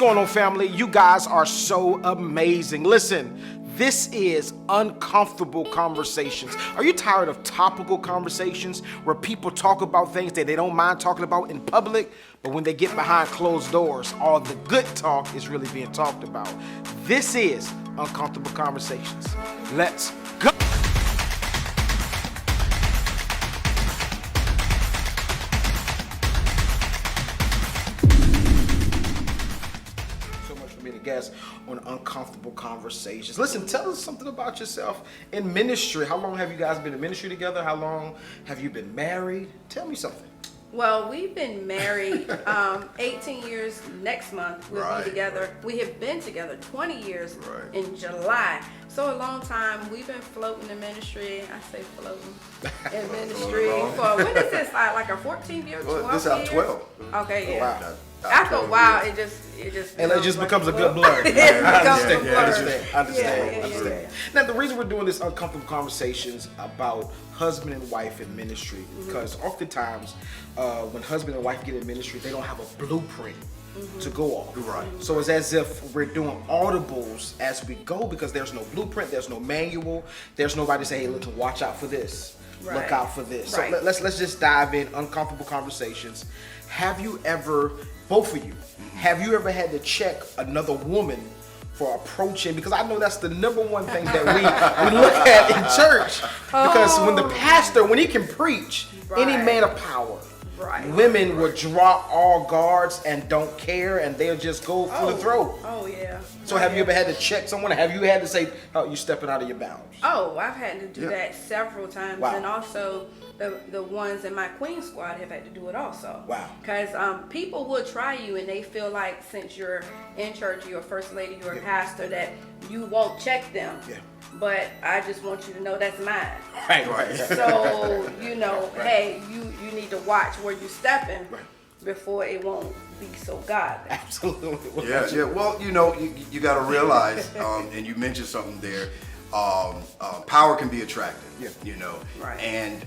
Going on, family? You guys are so amazing. Listen, this is uncomfortable conversations. Are you tired of topical conversations where people talk about things that they don't mind talking about in public, but when they get behind closed doors, all the good talk is really being talked about? This is Uncomfortable Conversations. Let's go. Guest on Uncomfortable Conversations. Listen, tell us something about yourself in ministry. How long have you guys been in ministry together? How long have you been married? Tell me something. Well, we've been married 18 years next month. We'll be together. We have been together 20 years in July. So a long time. We've been floating in ministry. I say floating in ministry for, when is this? Like a 14 year, 12 This is 12. Okay, yeah. Wow. After a while, it just becomes a good blur. I understand. Now, the reason we're doing this Uncomfortable Conversations about husband and wife in ministry, because oftentimes when husband and wife get in ministry, they don't have a blueprint to go off. Right. So it's as if we're doing audibles as we go, because there's no blueprint, there's no manual, there's nobody to say, hey, listen, watch out for this. Right. Look out for this. Right. So let's just dive in. Uncomfortable Conversations. Have you ever, both of you, have you ever had to check another woman for approaching? Because I know that's the number one thing that we look at in church. Because when the pastor, when he can preach, any man of power, women will drop all guards and don't care, and they'll just go for the throat. Oh, yeah. So have you ever had to check someone? Have you had to say, oh, you're stepping out of your bounds? Oh, I've had to do that several times. Wow. And also the ones in my Queen squad have had to do it also. Wow. Because people will try you, and they feel like since you're in church, you're a first lady, you're a pastor, that you won't check them. Yeah. But I just want you to know that's mine. Right. So, hey, you need to watch where you're stepping before it won't be so godly. Absolutely. Yeah. Well, you got to realize, and you mentioned something there. Power can be attractive. Right. And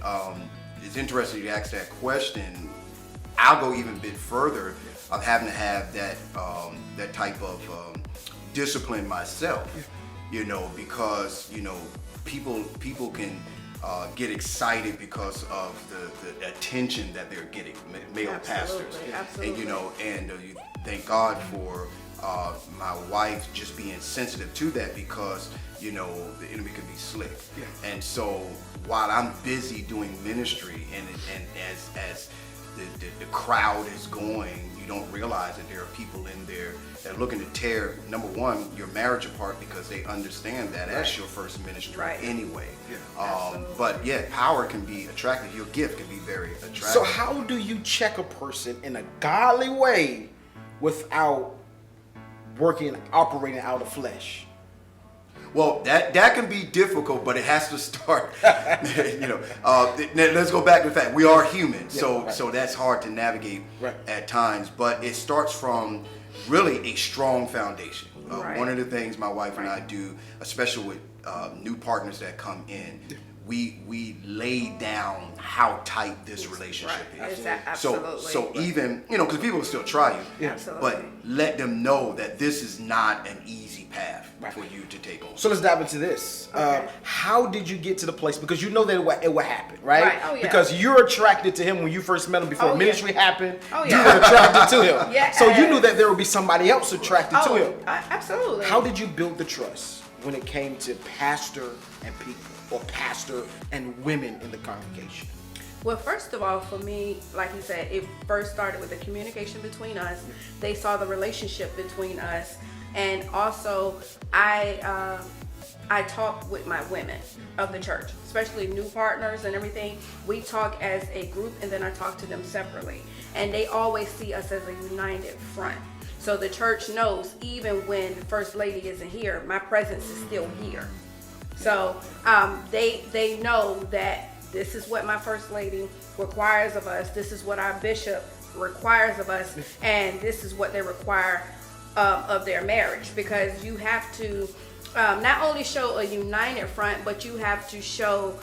it's interesting you asked that question. I'll go even a bit further of having to have that type of discipline myself. Because people can get excited because of the attention that they're getting, male pastors. Absolutely. And you thank God for my wife just being sensitive to that, because the enemy can be slick. Yeah. And so while I'm busy doing ministry, and as the crowd is going, you don't realize that there are people in there that are looking to tear, number one, your marriage apart, because they understand that as your first ministry anyway. Yeah. But power can be attractive. Your gift can be very attractive. So how do you check a person in a godly way without operating out of flesh? Well, that can be difficult, but it has to start. Let's go back to the fact we are human, so that's hard to navigate at times. But it starts from really a strong foundation. One of the things my wife and I do, especially with new partners that come in, we lay down how tight this relationship is. Absolutely. So even because people will still try you, but let them know that this is not an easy path for you to take on. So let's dive into this. How did you get to the place? Because you know that it would happen, right? Oh, yeah. Because you're attracted to him when you first met him before ministry happened. Oh, you were attracted to him. Yes. So you knew that there would be somebody else attracted to him. Absolutely. How did you build the trust when it came to pastor and people, or pastor and women in the congregation? Well, first of all, for me, like you said, it first started with the communication between us. They saw the relationship between us. And also, I talk with my women of the church, especially new partners and everything. We talk as a group, and then I talk to them separately. And they always see us as a united front. So the church knows, even when First Lady isn't here, my presence is still here. So they know that this is what my First Lady requires of us. This is what our bishop requires of us. And this is what they require of their marriage. Because you have to not only show a united front, but you have to show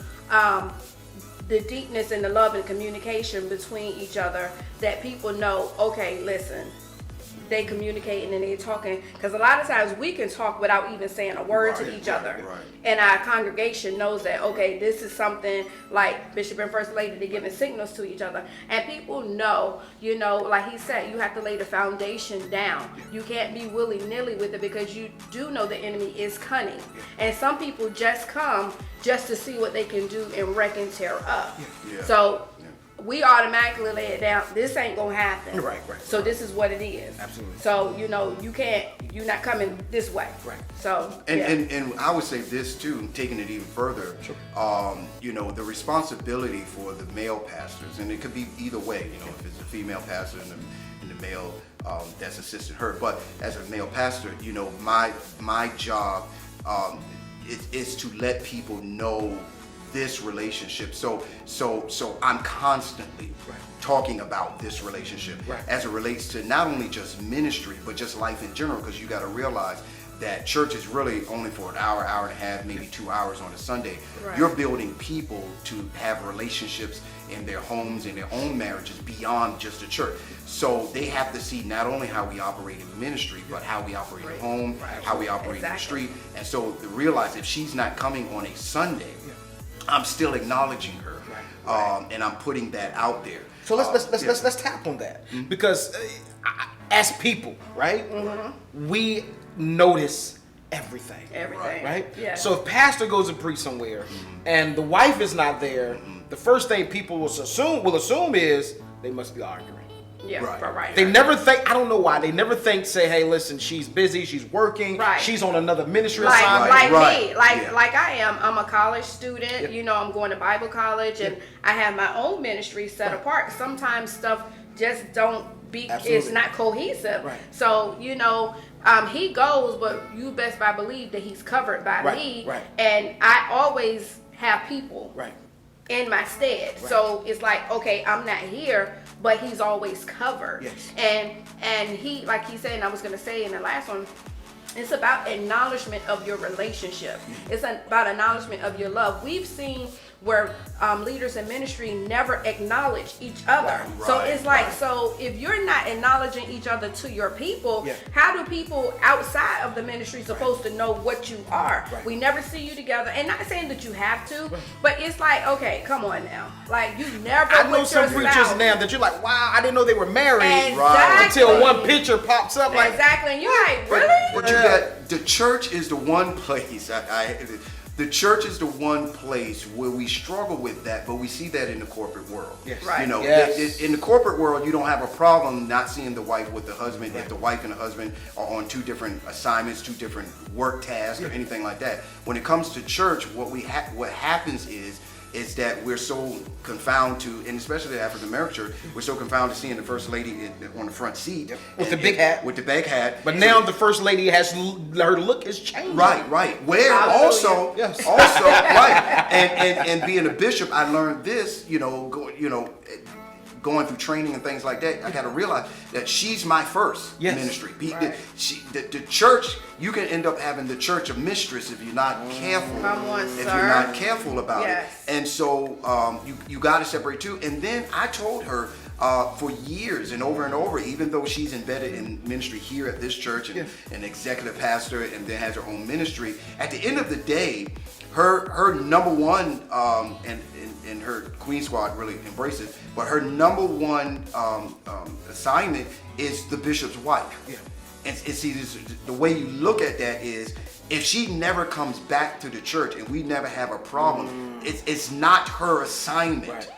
the deepness and the love and communication between each other, that people know, okay, listen, they communicating and they talking, because a lot of times we can talk without even saying a word to each other. And our congregation knows that, okay, this is something like Bishop and First Lady, they're giving signals to each other. And people know, you know, like he said, you have to lay the foundation down. You can't be willy-nilly with it, because you do know the enemy is cunning. And some people just come just to see what they can do and wreck and tear up. So we automatically lay it down. This ain't gonna happen. Right. So this is what it is. Absolutely. So, you know, you're not coming this way. Right. So, and I would say this too, taking it even further, you know, the responsibility for the male pastors, and it could be either way, you know, if it's a female pastor and the male that's assisting her, but as a male pastor, you know, my job is to let people know this relationship. So I'm constantly talking about this relationship as it relates to not only just ministry, but just life in general, because you got to realize that church is really only for an hour, hour and a half, maybe 2 hours on a Sunday. You're building people to have relationships in their homes, in their own marriages, beyond just the church. So they have to see not only how we operate in ministry, but how we operate at home, how we operate in the street. And so to realize if she's not coming on a Sunday, I'm still acknowledging her, and I'm putting that out there. So let's tap on that, because as people, right, we notice everything. Right? Yeah. So if pastor goes to preach somewhere and the wife is not there, the first thing people will assume is they must be arguing. They never think, I don't know why, they never think, say, hey, listen, she's busy, she's working, she's on another ministry assignment. Like I am. I'm a college student, you know, I'm going to Bible college, and I have my own ministry set apart. Sometimes stuff just don't be, it's not cohesive. So, you know, he goes, but you best believe that he's covered by me. And I always have people in my stead. So it's like, okay, I'm not here, but he's always covered. And he, like he said, and I was going to say in the last one, it's about acknowledgement of your relationship. It's about acknowledgement of your love. We've seen where leaders in ministry never acknowledge each other. So it's like, so if you're not acknowledging each other to your people, how do people outside of the ministry supposed to know what you are? We never see you together. And not saying that you have to, but it's like, okay, come on now. Like, you never I know some preachers now that you're like, wow, I didn't know they were married until one picture pops up. Like, and you're like, really? But you got, the church is the one place, the church is the one place where we struggle with that, but we see that in the corporate world. You know, in the corporate world, you don't have a problem not seeing the wife with the husband if the wife and the husband are on two different assignments, two different work tasks, or anything like that. When it comes to church, what happens is that we're so confounded to, and especially the African American church, we're so confounded to seeing the first lady on the front seat with the big hat. With the big hat. But now the first lady has, her look is changing. Where also, and being a bishop, I learned this. Going through training and things like that, I got to realize that she's my first ministry. The church, you can end up having the church a mistress if you're not careful. Come on, if sir. you're not careful about it. And so you got to separate too. And then I told her for years and over, even though she's embedded in ministry here at this church and an executive pastor and then has her own ministry, at the end of the day, her number one, and her Queen Squad really embraces it, but her number one assignment is the bishop's wife. And see, the way you look at that is, if she never comes back to the church and we never have a problem, it's not her assignment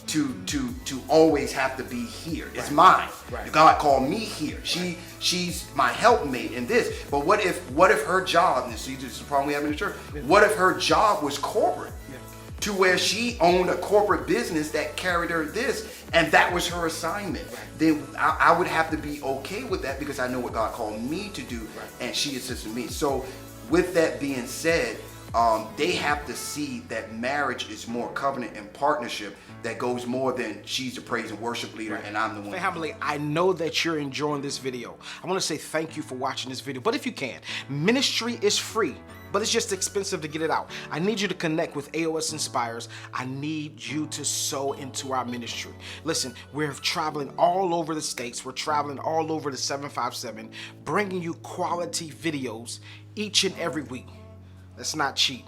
to always have to be here. It's mine. God called me here. She's my helpmate in this. But what if her job, and see, this is the problem we have in the church, what if her job was corporate? To where she owned a corporate business that carried her this, and that was her assignment. Then I would have to be okay with that, because I know what God called me to do, and she assisted me. So with that being said, they have to see that marriage is more covenant and partnership that goes more than she's the praise and worship leader and I'm the one. Family, I know that you're enjoying this video. I want to say thank you for watching this video. But if you can, ministry is free, but it's just expensive to get it out. I need you to connect with AOS Inspires. I need you to sow into our ministry. Listen, we're traveling all over the states. We're traveling all over the 757, bringing you quality videos each and every week. That's not cheap.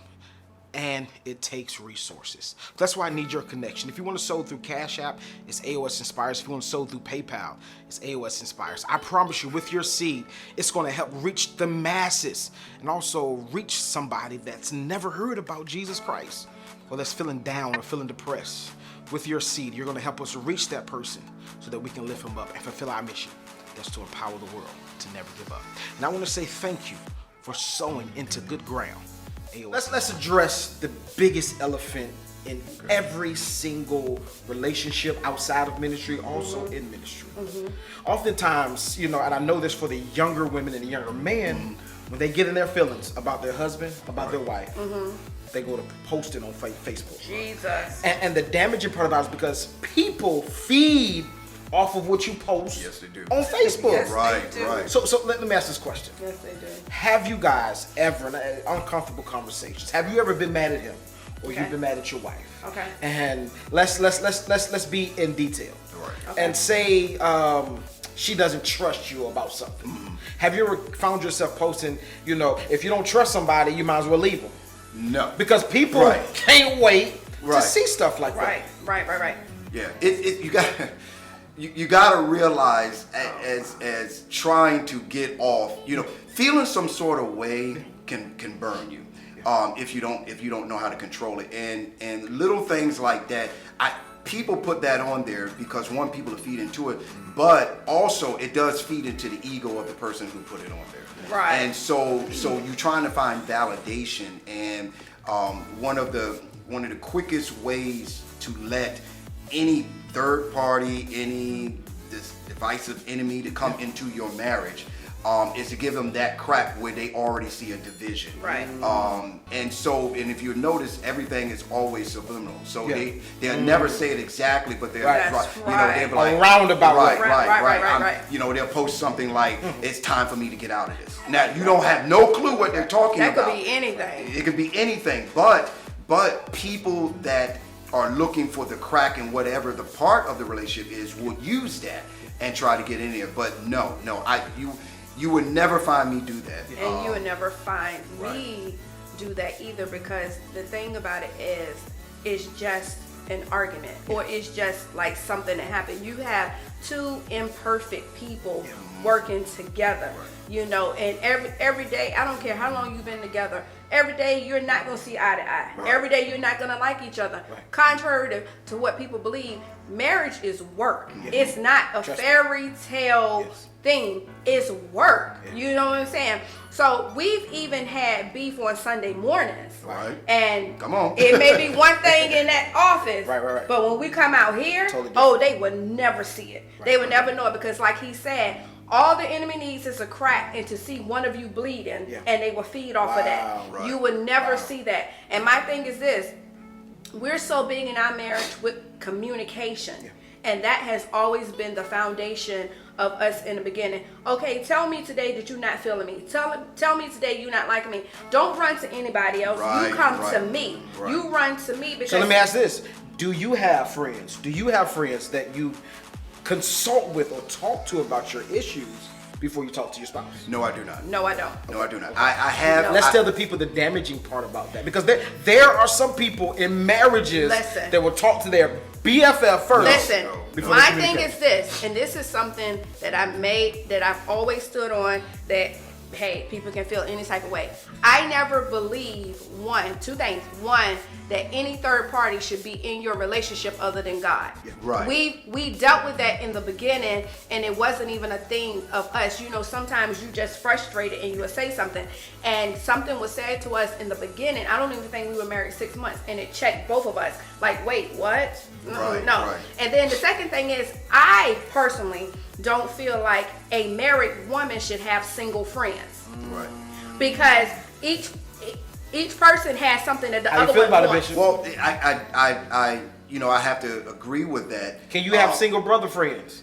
And it takes resources. That's why I need your connection. If you want to sow through Cash App, it's AOS Inspires. If you want to sow through PayPal, it's AOS Inspires. I promise you, with your seed, it's going to help reach the masses and also reach somebody that's never heard about Jesus Christ or that's feeling down or feeling depressed. With your seed, you're going to help us reach that person so that we can lift them up and fulfill our mission. That's to empower the world to never give up. And I want to say thank you for sowing into good ground. Let's address the biggest elephant in every single relationship outside of ministry, also in ministry. Oftentimes, you know, and I know this for the younger women and the younger men, when they get in their feelings about their husband, about their wife, they go to post it on Facebook. Jesus. And the damaging part about it is because people feed off of what you post on Facebook. Yes, Right, they do. right. So let me ask this question. Yes, they do. Have you guys ever, uncomfortable conversations, have you ever been mad at him or you've been mad at your wife? Okay. And let's be in detail. Right. Okay. And say she doesn't trust you about something. Have you ever found yourself posting, you know, if you don't trust somebody, you might as well leave them? No. Because people can't wait to see stuff like Right. Yeah. You gotta realize as trying to get off, you know, feeling some sort of way can burn you if you don't know how to control it. And little things like that, people put that on there because one, people to feed into it, but also it does feed into the ego of the person who put it on there. Right. And so you're trying to find validation, and one of the quickest ways to let any third party, this divisive enemy to come into your marriage is to give them that crack where they already see a division. Right. And if you notice, everything is always subliminal. So they'll never say it exactly, but they'll they'll be like roundabout way. Right. You know, they'll post something like, "It's time for me to get out of this." Now you don't have no clue what they're talking about. That could be anything. It could be anything, but people that are looking for the crack in whatever the part of the relationship is will use that and try to get in there. But no, you would never find me do that. And you would never find me do that either, because the thing about it is, it's just an argument, or it's just like something that happened. You have two imperfect people working together, you know, and every day, I don't care how long you've been together, every day you're not going to see eye to eye. Every day you're not going to like each other. Contrary to what people believe, marriage is work. It's not a fairy tale thing. It's work. You know what I'm saying? So we've even had beef on Sunday mornings. Right. And come on. It may be one thing in that office. Right. But when we come out here, they would never see it. They would never know it, because like he said, all the enemy needs is a crack and to see one of you bleeding, and they will feed off of that. Right. You would never see that. And my thing is this: we're so big in our marriage with communication, and that has always been the foundation of us in the beginning. Okay, tell me today that you're not feeling me. Tell me today you're not liking me. Don't run to anybody else. You come to me. You run to me. Because so let me ask this: do you have friends? Do you have friends that you consult with or talk to about your issues before you talk to your spouse? No, I do not. No, I don't. No, I do not. I have. Let's tell the people the damaging part about that, because there are some people in marriages that will talk to their BFF first. Listen, my thing is this, and this is something that I've always stood on, that hey, people can feel any type of way. I never believe two things. One, that any third party should be in your relationship other than God. Right. We dealt with that in the beginning, and it wasn't even a thing of us. You know, sometimes you just frustrated and you would say something, and something was said to us in the beginning. I don't even think we were married 6 months, and it checked both of us. Like, wait, what? No. Right. And then the second thing is, I personally don't feel like a married woman should have single friends. Right. Because Each person has something that the How you other feel one about it, wants. Bishop? Well, I have to agree with that. Can you have single brother friends?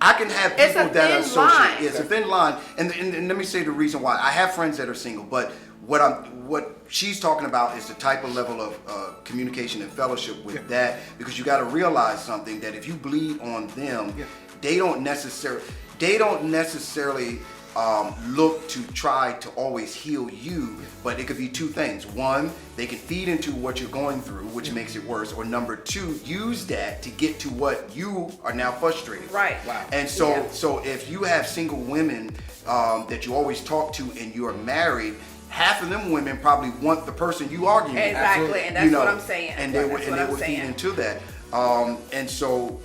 I can have It's people a that are thin line. associated. It's a thin line, and let me say the reason why. I have friends that are single, but what she's talking about is the type of level of communication and fellowship with that, because you got to realize something, that if you bleed on them, they don't necessarily look to try to always heal you, but it could be two things. One, they can feed into what you're going through, which makes it worse, or number two, use that to get to what you are now frustrated with. Right. Wow. And so if you have single women that you always talk to and you're married, half of them women probably want the person you arguing with. Exactly, and that's what I'm saying. And they would That's what I'm feed saying. into that. And so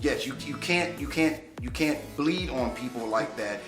yes, you can't bleed on people like that,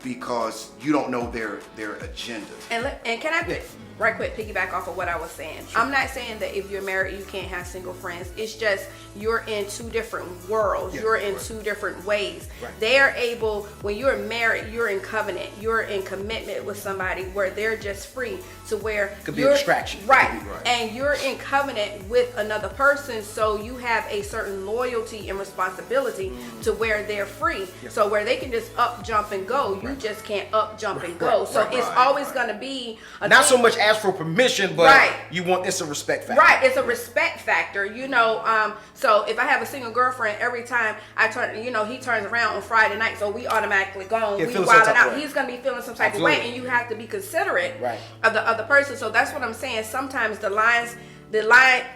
because you don't know their agenda. And can I right quick piggyback off of what I was saying? Sure. I'm not saying that if you're married you can't have single friends. It's just you're in two different worlds. You're in two different ways. Right. They're able, when you're married, you're in covenant, you're in commitment with somebody where they're just free to where Could be a distraction. Right. Could be right. And you're in covenant with another person, so you have a certain loyalty and responsibility to where they're free. So where they can just up, jump, and go, you just can't up, jump, and go. So it's always going to be Not so much ask for permission, but you want it's a respect factor. Right, it's a respect factor, you know. So if I have a single girlfriend, every time I turn, he turns around on Friday night, so we automatically gone, we wilding out. He's gonna be feeling some type of way, and you have to be considerate of the other person. So that's what I'm saying. Sometimes the line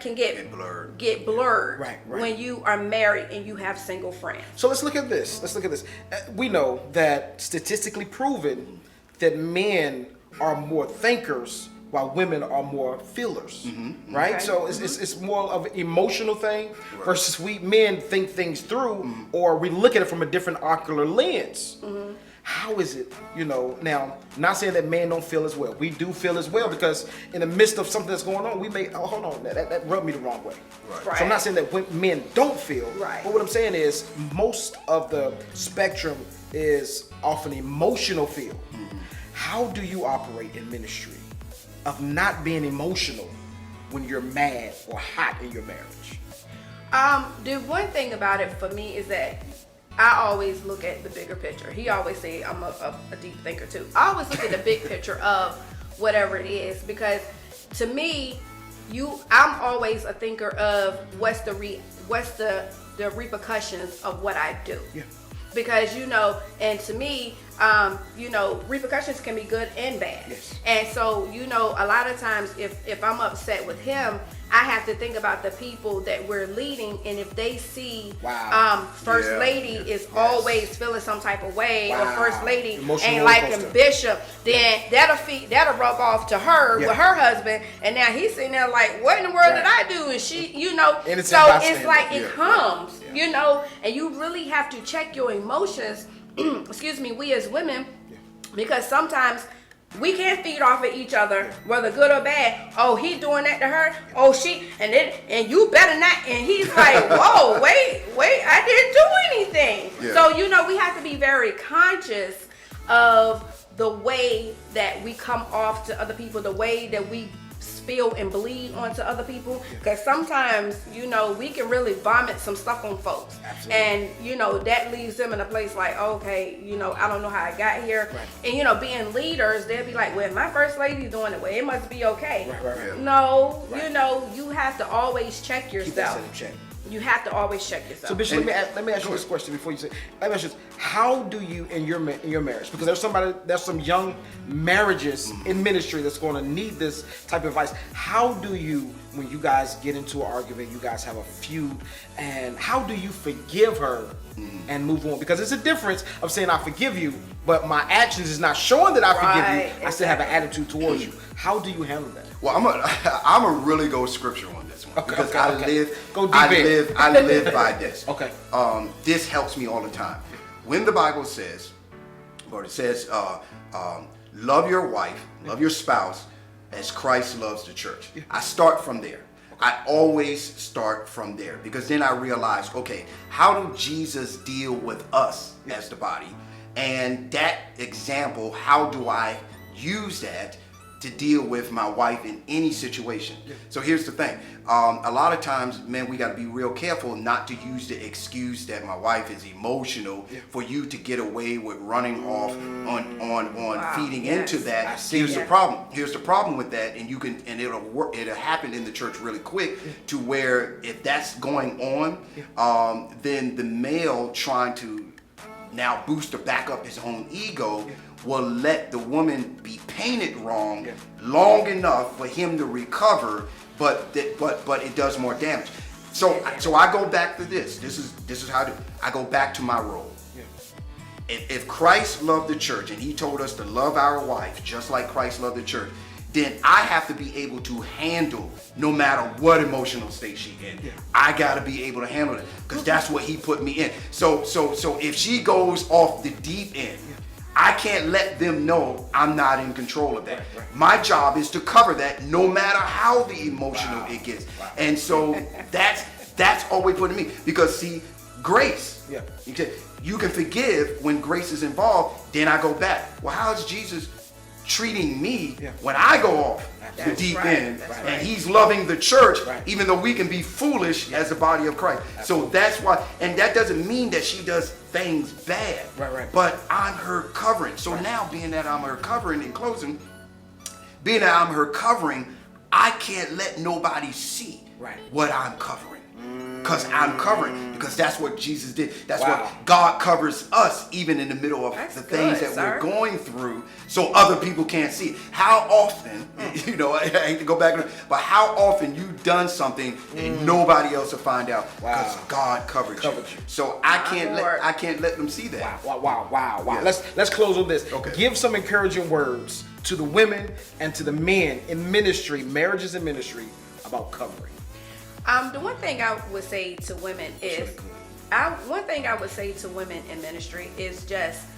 can get blurred Right. when you are married and you have single friends. So let's look at this. We know that statistically proven that men are more thinkers while women are more feelers, right? Okay. So it's more of an emotional thing versus we men think things through, or we look at it from a different ocular lens. How is it, now, not saying that men don't feel as well. We do feel as well, because in the midst of something that's going on, we may, hold on, that rubbed me the wrong way. Right. So I'm not saying that men don't feel, Right. but what I'm saying is most of the spectrum is off an emotional feel. How do you operate in ministry of not being emotional when you're mad or hot in your marriage? The one thing about it for me is that I always look at the bigger picture. He always say I'm a deep thinker too. I always look at the big picture of whatever it is, because to me, I'm always a thinker of what's the repercussions of what I do. Yeah. Because and to me, repercussions can be good and bad. Yes. And so, a lot of times if I'm upset with him, I have to think about the people that we're leading, and if they see First Lady is always feeling some type of way, or First Lady ain't liking Bishop, then that'll rub off to her with her husband, and now he's sitting there like, what in the world did I do? And she, so it's like it comes, and you really have to check your emotions. Excuse me, we as women, because sometimes we can't feed off of each other, whether good or bad. Oh, he doing that to her. Oh, she, and you better not. And he's like, whoa, wait, I didn't do anything. Yeah. So, we have to be very conscious of the way that we come off to other people, the way that we spill and bleed onto other people, because sometimes we can really vomit some stuff on folks. Absolutely. And that leaves them in a place like, okay, I don't know how I got here. And being leaders, they'll be like, well, my first lady's doing it, well, it must be okay. Right. No, you have to always check yourself. Keep that in check. You have to always check yourself. So Bishop, let me ask you this question before you say. Let me ask you this: how do you in your marriage? Because there's some young marriages in ministry that's going to need this type of advice. How do you, when you guys get into an argument, you guys have a feud, and how do you forgive her and move on? Because it's a difference of saying I forgive you, but my actions is not showing that I forgive you. I still have an attitude towards you. How do you handle that? Well, I'm a really go scripture on this one, because I live by this. Okay. This helps me all the time. When the Bible says, love your wife, love your spouse as Christ loves the church. I start from there. I always start from there, because then I realize, okay, how do Jesus deal with us as the body? And that example, how do I use that to deal with my wife in any situation. So here's the thing. A lot of times, man, we got to be real careful not to use the excuse that my wife is emotional for you to get away with running off on feeding into that. Here's the problem. Here's the problem with that, and you can, and it'll work. It'll happen in the church really quick to where if that's going on, then the male trying to now boost or back up his own ego will let the woman be painted wrong long enough for him to recover, but it does more damage. So I go back to this. This is how I go back to my role. If Christ loved the church and he told us to love our wife just like Christ loved the church, then I have to be able to handle no matter what emotional state she's in. I gotta be able to handle it because that's what he put me in. So if she goes off the deep end, I can't let them know I'm not in control of that. My job is to cover that no matter how the emotional it gets. And so that's all we put in me, because see, grace. You can forgive when grace is involved. Then I go back. Well, how is Jesus treating me when I go off the deep end, and he's loving the church, even though we can be foolish as the body of Christ. So that's why, and that doesn't mean that she does things bad, but I'm her covering. So now, being that I'm her covering, in closing, being that I'm her covering, I can't let nobody see what I'm covering. Because I'm covering, because that's what Jesus did. That's what God covers us, even in the middle of the things that we're going through, so other people can't see it. How often, you know, I hate to go back, but how often you've done something and nobody else will find out because God covered you. So I can't let them see that. Wow. Let's close on this. Give some encouraging words to the women and to the men in ministry, marriages and ministry, about covering. The one thing I would say to women is, in ministry is just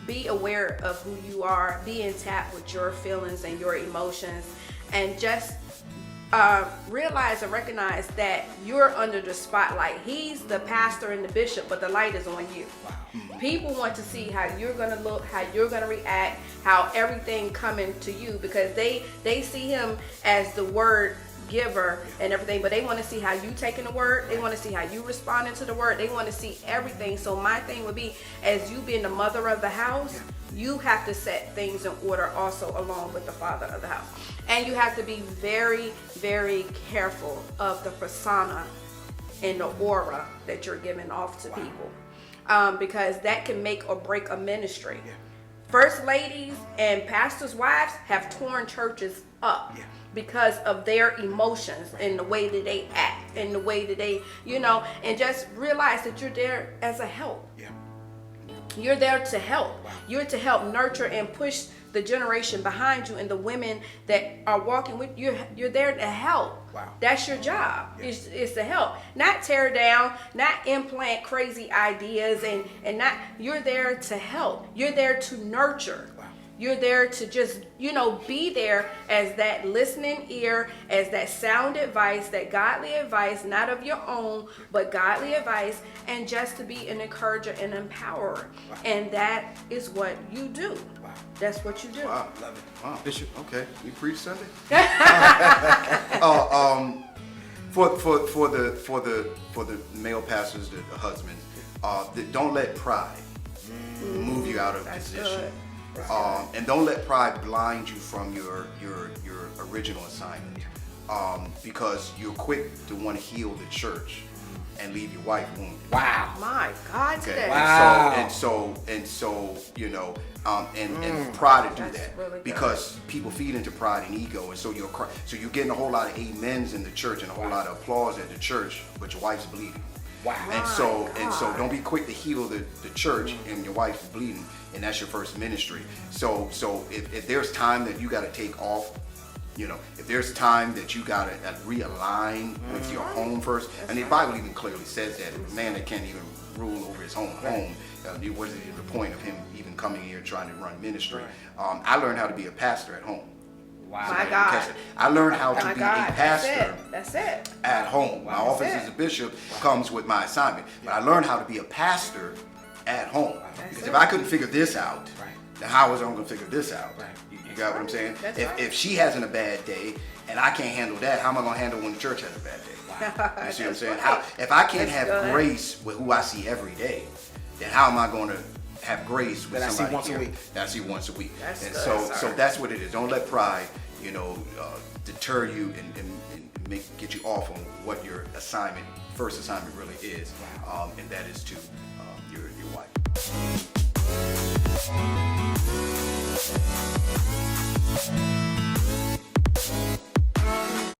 be aware of who you are, be in tap with your feelings and your emotions, and just realize and recognize that you're under the spotlight. He's the pastor and the bishop, but the light is on you. People want to see how you're going to look, how you're going to react, how everything coming to you, because they see him as the word giver and everything, but they want to see how you taking the word. They want to see how you responding to the word. They want to see everything. So my thing would be, as you being the mother of the house, you have to set things in order also along with the father of the house. And you have to be very, very careful of the persona and the aura that you're giving off to people, because that can make or break a ministry. First ladies and pastors' wives have torn churches up because of their emotions and the way that they act and the way that they, and just realize that you're there as a help. You're there to help. You're to help nurture and push the generation behind you and the women that are walking with you. You're there to help. That's your job. Is to help, not tear down, not implant crazy ideas, and not. You're there to help. You're there to nurture. You're there to just, be there as that listening ear, as that sound advice, that godly advice, not of your own, but godly advice, and just to be an encourager and empowerer. And that is what you do. That's what you do. Wow, love it. Wow, Bishop. Okay, you preach Sunday. For the male pastors, the husbands, don't let pride move you out of position. Good. And don't let pride blind you from your original assignment, because you're quick to want to heal the church and leave your wife wounded. My God, Okay. today. And so pride to do that, really because people feed into pride and ego, and so you're getting a whole lot of amens in the church and a whole lot of applause at the church, but your wife's bleeding. And so don't be quick to heal the church and your wife's bleeding, and that's your first ministry. So if there's time that you got to take off, if there's time that you got to realign with your home first, and the Bible even clearly says that a man that can't even rule over his own home, what is the point of him even coming here trying to run ministry? I learned how to be a pastor at home. My God. I learned how to be a pastor. That's it. At home. My office as a bishop comes with my assignment. But I learned how to be a pastor at home. Because if I couldn't figure this out, Now how is I gonna figure this out? Right. You got what I'm saying? That's If, right. if she having a bad day and I can't handle that, how am I gonna handle when the church has a bad day? You see what I'm That's saying? right. How, if I can't That's have good. grace with who I see every day, then how am I going to have grace with That I see somebody once a here week. that I see once a week? That's and good, so sir. that's what it is. Don't let pride, deter you and get you off on what your first assignment really is, and that is to your wife.